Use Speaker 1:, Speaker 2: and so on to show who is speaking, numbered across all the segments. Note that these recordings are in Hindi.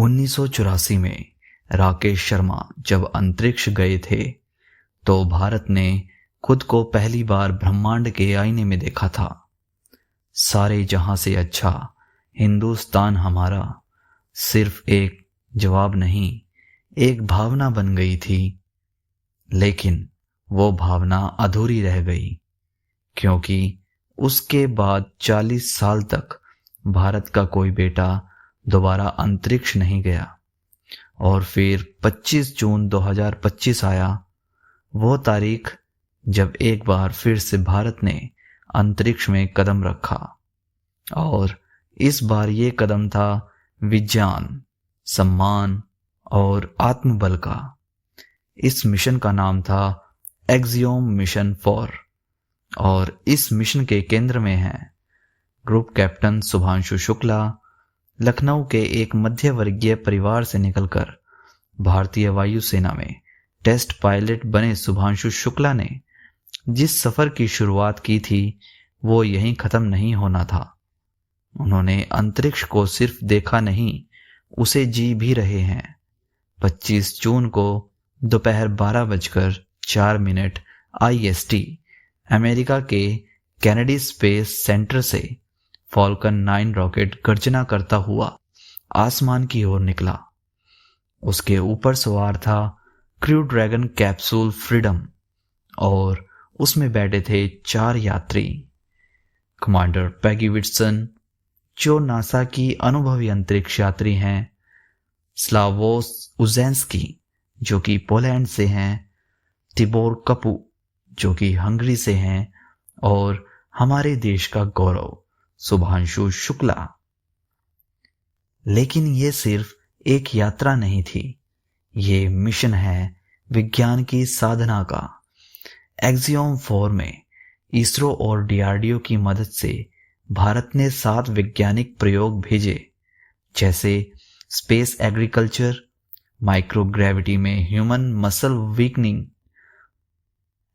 Speaker 1: 1984 में राकेश शर्मा जब अंतरिक्ष गए थे तो भारत ने खुद को पहली बार ब्रह्मांड के आईने में देखा था। सारे जहां से अच्छा हिंदुस्तान हमारा सिर्फ एक जवाब नहीं, एक भावना बन गई थी। लेकिन वो भावना अधूरी रह गई, क्योंकि उसके बाद 40 साल तक भारत का कोई बेटा दोबारा अंतरिक्ष नहीं गया। और फिर 25 जून 2025 आया, वो तारीख जब एक बार फिर से भारत ने अंतरिक्ष में कदम रखा। और इस बार ये कदम था विज्ञान, सम्मान और आत्मबल का। इस मिशन का नाम था एक्सियोम मिशन 4 और इस मिशन के केंद्र में हैं ग्रुप कैप्टन शुभांशु शुक्ला। लखनऊ के एक मध्य वर्गीय परिवार से निकलकर भारतीय वायुसेना में टेस्ट पायलट बने शुभांशु शुक्ला ने जिस सफर की शुरुआत की थी वो यहीं खत्म नहीं होना था। उन्होंने अंतरिक्ष को सिर्फ देखा नहीं, उसे जी भी रहे हैं। 25 जून को दोपहर 12:04 IST अमेरिका के कैनेडी स्पेस सेंटर से फॉल्कन 9 रॉकेट गर्जना करता हुआ आसमान की ओर निकला। उसके ऊपर सवार था क्रू ड्रैगन कैप्सूल फ्रीडम और उसमें बैठे थे 4 यात्री। कमांडर पैगी विट्सन, जो नासा की अनुभवी अंतरिक्ष यात्री हैं, स्लावोस उजेंस्की, जो कि पोलैंड से हैं, तिबोर कपू, जो कि हंगरी से हैं, और हमारे देश का गौरव शुभांशु शुक्ला। लेकिन ये सिर्फ एक यात्रा नहीं थी, ये मिशन है विज्ञान की साधना का। एक्सियोम 4 में इसरो और DRDO की मदद से भारत ने 7 वैज्ञानिक प्रयोग भेजे, जैसे स्पेस एग्रीकल्चर, माइक्रोग्रेविटी में human muscle weakening,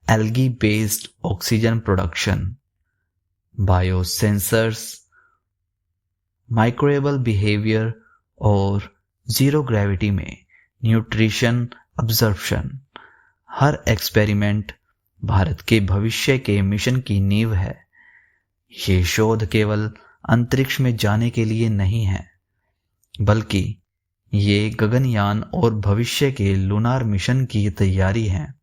Speaker 1: algae based oxygen production, biosensors, microbial behaviour और जीरो ग्रेविटी में न्यूट्रिशन अब्जॉर्प्शन। हर एक्सपेरिमेंट भारत के भविष्य के मिशन की नींव है। ये शोध केवल अंतरिक्ष में जाने के लिए नहीं है, बल्कि ये गगनयान और भविष्य के लूनार मिशन की तैयारी है।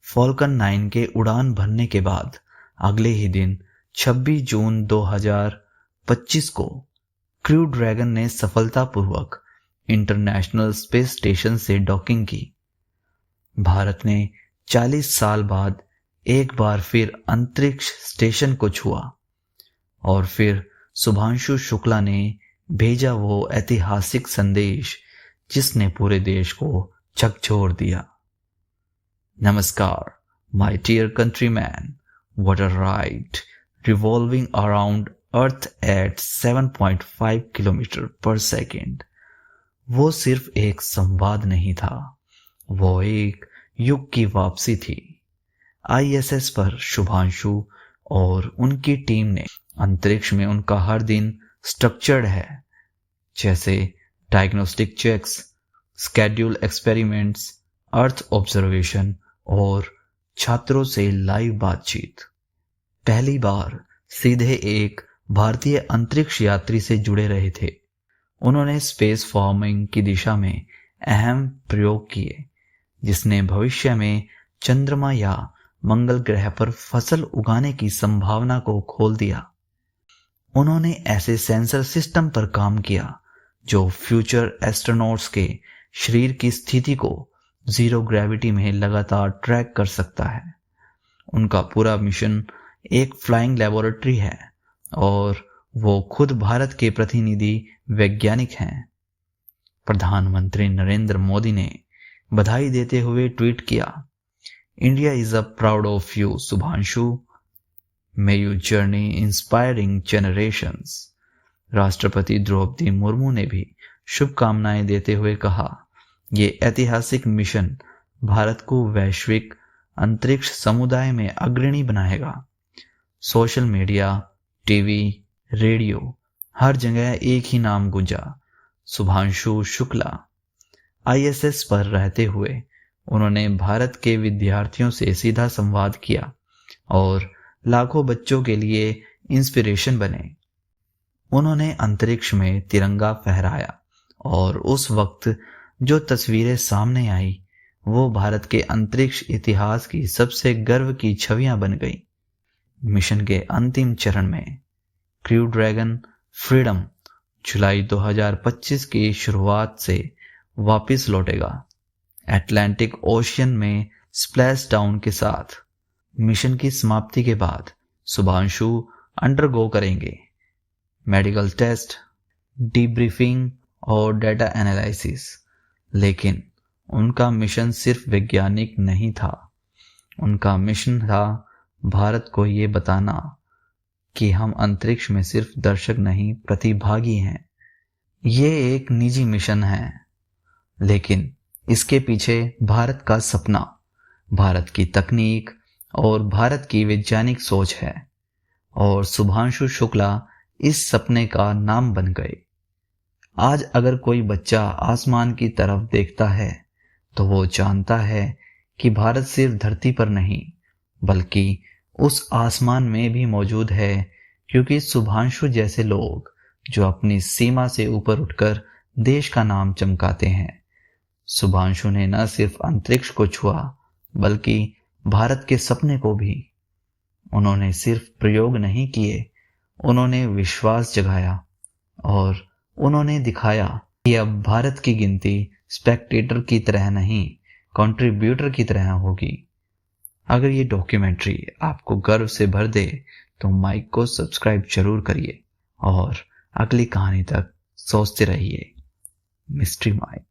Speaker 1: फॉल्कन 9 के उड़ान भरने के बाद अगले ही दिन 26 जून 2025 को क्रू ड्रैगन ने सफलतापूर्वक इंटरनेशनल स्पेस स्टेशन से डॉकिंग की। भारत ने 40 साल बाद एक बार फिर अंतरिक्ष स्टेशन को छुआ और फिर शुभांशु शुक्ला ने भेजा वो ऐतिहासिक संदेश जिसने पूरे देश को झकझोर दिया। नमस्कार, my dear countrymen, what a ride, revolving around Earth at 7.5 km/s. वो सिर्फ एक संवाद नहीं था, वो एक युग की वापसी थी। ISS पर शुभांशु और उनकी टीम ने अंतरिक्ष में उनका हर दिन स्ट्रक्चर्ड है, जैसे diagnostic checks, schedule experiments, earth observation और छात्रों से लाइव बातचीत। पहली बार सीधे एक भारतीय अंतरिक्ष यात्री से जुड़े रहे थे। उन्होंने स्पेस फार्मिंग की दिशा में अहम प्रयोग किए, जिसने भविष्य में चंद्रमा या मंगल ग्रह पर फसल उगाने की संभावना को खोल दिया। उन्होंने ऐसे सेंसर सिस्टम पर काम किया जो फ्यूचर एस्ट्रोनॉट्स के शरीर की स्थिति को जीरो ग्रेविटी में लगातार ट्रैक कर सकता है। उनका पूरा मिशन एक फ्लाइंग लेबोरेटरी है और वो खुद भारत के प्रतिनिधि वैज्ञानिक हैं। प्रधानमंत्री नरेंद्र मोदी ने बधाई देते हुए ट्वीट किया, India is a proud of you Shubhanshu, may you journey inspiring generations. राष्ट्रपति द्रौपदी मुर्मू ने भी शुभकामनाएं देते हुए कहा, ये ऐतिहासिक मिशन भारत को वैश्विक अंतरिक्ष समुदाय में अग्रणी बनाएगा। सोशल मीडिया, टीवी, रेडियो, हर जगह एक ही नाम गूंजा, शुभांशु शुक्ला। ISS पर रहते हुए उन्होंने भारत के विद्यार्थियों से सीधा संवाद किया और लाखों बच्चों के लिए इंस्पिरेशन बने। उन्होंने अंतरिक्ष में तिरंगा फहराया और उस वक्त जो तस्वीरें सामने आई वो भारत के अंतरिक्ष इतिहास की सबसे गर्व की छवियां बन गई। मिशन के अंतिम चरण में क्रू ड्रैगन फ्रीडम जुलाई 2025 की शुरुआत से वापस लौटेगा, अटलांटिक ओशियन में स्प्लैश डाउन के साथ। मिशन की समाप्ति के बाद शुभांशु अंडरगो करेंगे मेडिकल टेस्ट, डीब्रीफिंग और डेटा एनालिसिस, लेकिन उनका मिशन सिर्फ वैज्ञानिक नहीं था। उनका मिशन था भारत को ये बताना कि हम अंतरिक्ष में सिर्फ दर्शक नहीं, प्रतिभागी हैं। ये एक निजी मिशन है, लेकिन इसके पीछे भारत का सपना, भारत की तकनीक और भारत की वैज्ञानिक सोच है, और शुभांशु शुक्ला इस सपने का नाम बन गए। आज अगर कोई बच्चा आसमान की तरफ देखता है तो वो जानता है कि भारत सिर्फ धरती पर नहीं बल्कि उस आसमान में भी मौजूद है, क्योंकि शुभांशु जैसे लोग जो अपनी सीमा से ऊपर उठकर देश का नाम चमकाते हैं। शुभांशु ने न सिर्फ अंतरिक्ष को छुआ बल्कि भारत के सपने को भी। उन्होंने सिर्फ प्रयोग नहीं किए, उन्होंने विश्वास जगाया और उन्होंने दिखाया कि अब भारत की गिनती स्पेक्टेटर की तरह नहीं, कंट्रीब्यूटर की तरह होगी। अगर ये डॉक्यूमेंट्री आपको गर्व से भर दे तो माइक को सब्सक्राइब जरूर करिए और अगली कहानी तक सोचते रहिए। Mystery mic.